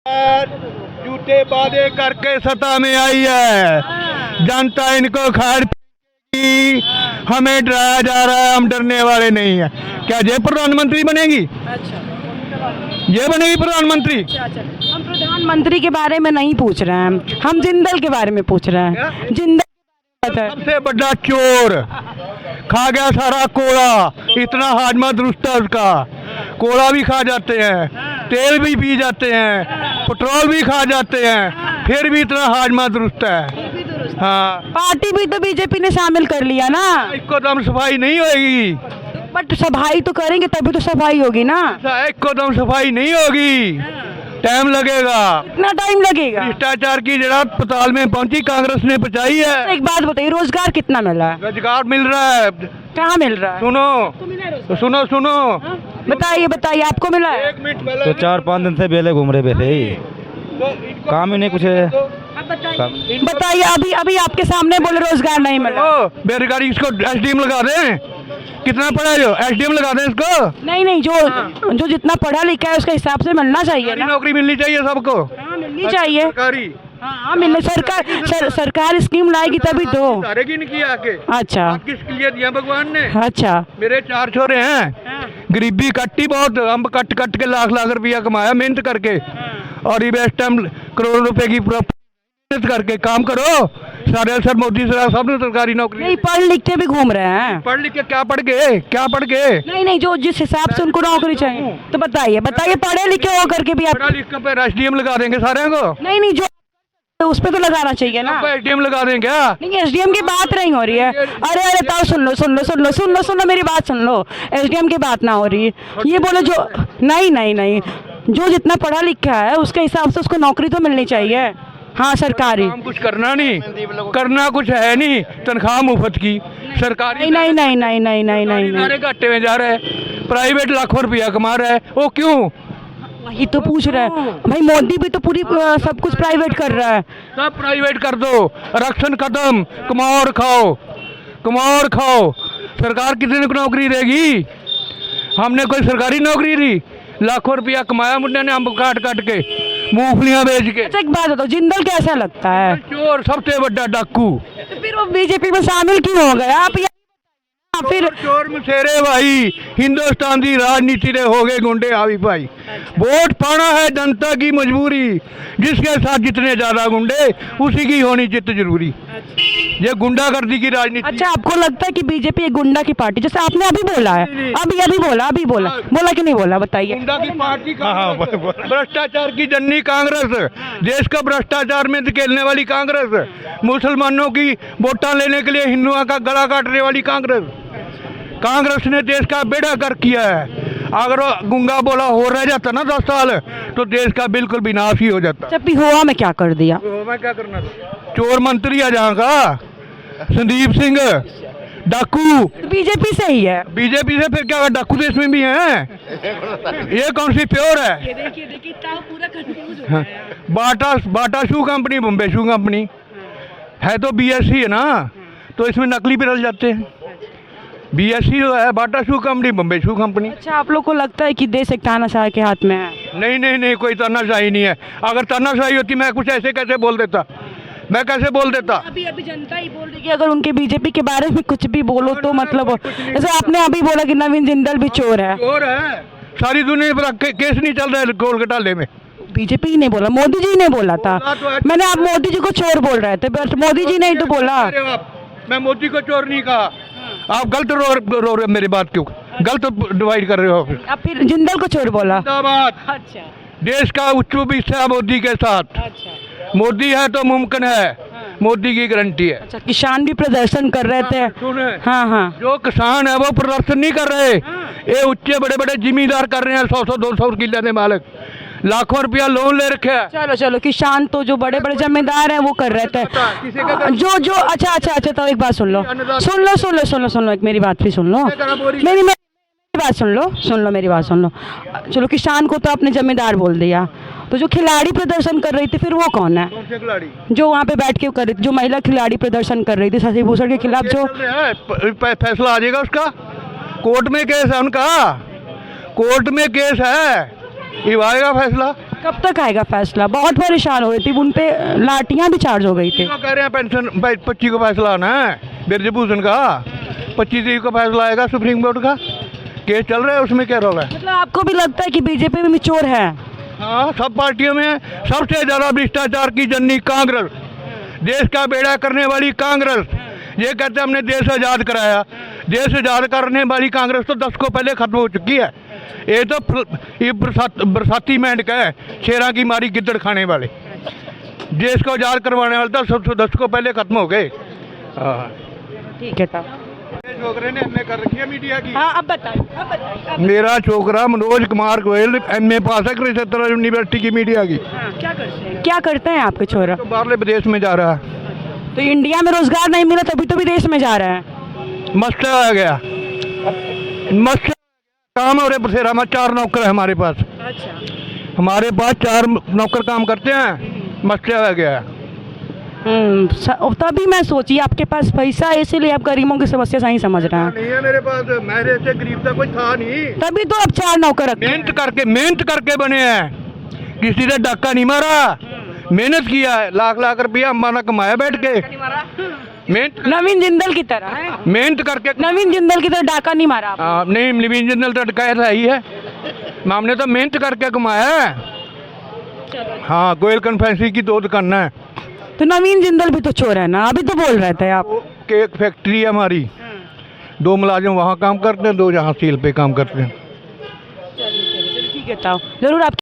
झूठे वादे करके सत्ता में आई है, जनता इनको खाड़ पीएगी, हमें डराया जा रहा है, हम डरने वाले नहीं है। क्या ये प्रधानमंत्री बनेगी? अच्छा, ये बनेगी प्रधानमंत्री? हम प्रधानमंत्री के बारे में नहीं पूछ रहे हैं, हम जिंदल के बारे में पूछ रहे हैं। जिंदल सबसे बड़ा चोर, खा गया सारा कोला, इतना हाजमा दुरुस्त है उसका। कोला भी खा जाते हैं, तेल भी पी जाते हैं, पेट्रोल भी खा जाते हैं, फिर भी इतना हाजमा दुरुस्त है। हाँ, पार्टी भी तो बीजेपी ने शामिल कर लिया ना, इसको दम सफाई नहीं होगी, बट सफाई तो करेंगे तभी तो सफाई होगी ना। इसको दम सफाई नहीं होगी, टाइम लगेगा। कितना टाइम लगेगा? भ्रष्टाचार की जड़ा पताल में पहुंची, कांग्रेस ने बचाई है। एक बात बताइए, रोजगार कितना मिला है? रोजगार मिल रहा है, कहाँ मिल रहा है? सुनो सुनो, बताइए बताइए, आपको मिला है? 1 मिनट पहले तो 4-5 दिन से बेले घूम रहे थे, काम ही नहीं कुछ है। बताइए, अभी अभी आपके सामने बोले रोजगार नहीं मिला। बेरोजगारी, इसको एसडीएम लगा दें। कितना पढ़ा है जो? एसडीएम लगा दें इसको। नहीं, जो जितना पढ़ा लिखा है उसके हिसाब से मिलना चाहिए ना। नौकरी मिलनी चाहिए सबको। हाँ, मिलनी चाहिए। सरकारी, हाँ, मिलने सरकार स्कीम लाएगी तभी तो। सारे की नहीं किया आके। अच्छा, किसके लिए दिया भगवान ने? अच्छा। मेरे 4 छोरे हैं, गरीबी कट्टी बहुत, अम्ब कट कट के लाख लाख रुपया कमाया मेहनत करके, और ये इस टाइम करोड़ों रुपए की मेहनत करके काम करो। सारे सर मोदी सर सब ने सरकारी नौकरी। नहीं, पढ़ लिख के भी घूम रहे हैं। पढ़ लिख के क्या पढ़ गए, क्या पढ़ गए? नहीं, जो जिस हिसाब से उनको नौकरी चाहिए, तो बताइए पढ़े लिखे हो करके भी आप। पढ़ा लिख के एसडीएम लगा देंगे सारे को। नहीं, जो उस पे तो लगाना चाहिए ना। एसडीएम लगा दें क्या? नहीं, एसडीएम की बात नहीं हो रही है। अरे ताऊ, सुन लो मेरी बात सुन लो। एसडीएम की बात ना हो रही है, ये बोले जो नहीं, जो जितना पढ़ा लिखा है उसके हिसाब से उसको नौकरी तो मिलनी चाहिए। हाँ, सरकारी काम कुछ करना नहीं, करना कुछ है नहीं, तनख्वाह मुफ्त की सरकारी। नहीं, घाटे में जा रहा है, प्राइवेट लाखों रुपया कमा रहा है, वो क्यों? वही तो पूछ रहा है भाई, मोदी भी तो पूरी सब कुछ प्राइवेट कर रहा है। सब प्राइवेट कर दो, आरक्षण खत्म, कमाओ और खाओ। सरकार कितने को नौकरी देगी? हमने कोई सरकारी नौकरी दी? लाखों रुपया कमाया मुंडे ने, अम्ब काट के, मूंगफलियां बेच के। अच्छा, एक बात बताओ, जिंदल कैसा लगता है? चोर, सबसे बड़ा डाकू। तो फिर वो बीजेपी में शामिल क्यों हो गया? आप फिर चोर मसेरे भाई, हिंदुस्तान की राजनीति में हो गए गुंडे हावी भाई। वोट पाना है जनता की मजबूरी, जिसके साथ जितने ज्यादा गुंडे उसी की होनी जित जरूरी। ये गुंडागर्दी की राजनीति। अच्छा, आपको लगता है कि बीजेपी एक गुंडा की पार्टी, जैसे आपने अभी बोला है, अभी बोला कि नहीं बोला? बताइए। गुंडा की पार्टी, भ्रष्टाचार की जननी कांग्रेस, देश का भ्रष्टाचार में धकेलने वाली कांग्रेस, मुसलमानों की वोटा लेने के लिए हिंदुओं का गला काटने वाली कांग्रेस ने देश का बेड़ा गर्क किया है। अगर गुंगा बोला हो रह जाता ना 10 साल, तो देश का बिल्कुल विनाश ही हो जाता। जब भी हुआ में क्या कर दिया? मैं क्या करना था? चोर मंत्री है जहाँ का, संदीप सिंह डाकू। बीजेपी से ही है। बीजेपी से फिर क्या? डाकू देश में भी हैं। ये कौन सी प्योर है? ये देखिए पूरा कंफ्यूज हो गया है। बाटा शू कंपनी, बॉम्बे शू कंपनी है, तो बीएससी है ना, तो इसमें नकली भी रल जाते हैं। बीएससी जो है, बाटा शू कंपनी, बॉम्बे शू कंपनी। अच्छा, आप लोग को लगता है कि देश एक तानाशाह के हाथ में है? नहीं, कोई तानाशाही नहीं है। अगर तानाशाही होती मैं कुछ ऐसे कैसे बोल देता? अभी जनता ही बोल रही है कि अगर उनके बीजेपी के बारे में कुछ भी बोलो तो मतलब, जैसे आपने अभी बोला कि नवीन जिंदल भी चोर है। सारी दुनिया पर केस नहीं चल रहा है गोल घोटाले में। बीजेपी ही नहीं बोला, मोदी जी ने बोला था। मैंने आप मोदी जी को चोर बोल रहे थे, बट मोदी जी ने ही तो बोला। मैं मोदी को चोर नहीं कहा। आप गलत रो रहे मेरी बात क्यों? गलत डिवाइड कर रहे हो। आप फिर जिंदल को चोर बोला। अच्छा, देश का उच्च हिस्सा मोदी के साथ। अच्छा, मोदी है तो मुमकिन है, मोदी की गारंटी है। अच्छा, किसान भी प्रदर्शन कर रहे थे। हाँ, जो किसान है वो प्रदर्शन नहीं कर रहे, ये उच्च बड़े जिम्मेदार कर रहे हैं। 100-200 किले के मालिक, लाखों रुपया लोन ले रखे है। चलो, किसान तो जो बड़े जमींदार हैं वो कर रहे थे। जो अच्छा, तो एक बात सुन लो, एक मेरी बात भी सुन लो, मेरी बात सुन लो। चलो, किसान को तो आपने जमींदार बोल दिया, तो जो खिलाड़ी प्रदर्शन कर रही थी फिर वो कौन है? कौन से खिलाड़ी? जो वहाँ पे बैठ के कर रही थी, जो महिला खिलाड़ी प्रदर्शन कर रही थी शशि भूषण के खिलाफ, जो फैसला आ जाएगा उसका। कोर्ट में केस है उनका, कोर्ट में केस है, ये आएगा फैसला। कब तक आएगा फैसला? बहुत परेशान हो रही थी, उन पे लाठियां भी चार्ज हो गई थी। कह रहे हैं पेंशन 25 को फैसला आना है बिरजभूषण का, 25 को फैसला आएगा सुप्रीम कोर्ट का, केस चल रहा है उसमें क्या रोल है? मतलब आपको भी लगता है कि बीजेपी में चोर है? हाँ, सब पार्टियों में सबसे ज़्यादा भ्रष्टाचार की जननी कांग्रेस, देश का बेड़ा करने वाली कांग्रेस। ये कहते हैं हमने देश आज़ाद कराया, देश आज़ाद करने वाली कांग्रेस तो 10 को पहले ख़त्म हो चुकी है। ये तो ये बरसाती मेंढक है, शेरा की मारी गिद्दड़ खाने वाले। देश को आज़ाद करवाने वाले तो 10 को पहले ख़त्म हो गए। हाँ, ठीक है तब। छोकरे ने एमए कर रखी है मीडिया की। हाँ, अब बताइए। मेरा छोकरा मनोज कुमार गोयल एमए पास है कृषि यूनिवर्सिटी की मीडिया की। क्या करते हैं? क्या करते हैं आपके छोरा? तो बाहरले विदेश में जा रहा है, तो इंडिया में रोजगार नहीं मिला तभी तो विदेश में जा रहा है। मस्त आ गया, मस्त काम हो रहे बसेरा में। 4 नौकर है हमारे पास, अच्छा। हमारे पास 4 नौकर काम करते हैं, मस्त आ गया। तभी मैं सोची आपके पास पैसा है इसीलिए आप गरीबों की समस्या सही समझ रहे हैं। नहीं है मेरे पास, मेरे से गरीब का कोई था नहीं। तभी तो अब 4 नौकर रखे हैं। मेहनत करके बने हैं, किसी ने डाका नहीं मारा, मेहनत किया है। लाख रुपया अम्मा कमाया बैठ के, मेहनत नवीन जिंदल की तरह है। मेहनत करके। नवीन जिंदल की तरह डाका नहीं मारा आपने। नहीं, नवीन जिंदल तो डकाया था ही है, हमने तो मेहनत करके कमाया है। हाँ, गोयल कन्फेक्शनरी की 2 दुकानें हैं। तो नवीन जिंदल भी तो चोर है ना, अभी तो बोल रहे थे आप। केक फैक्ट्री है हमारी, 2 मुलाजिम वहाँ काम करते हैं, 2 यहाँ सील पे काम करते हैं। ठीक है, तब जरूर आप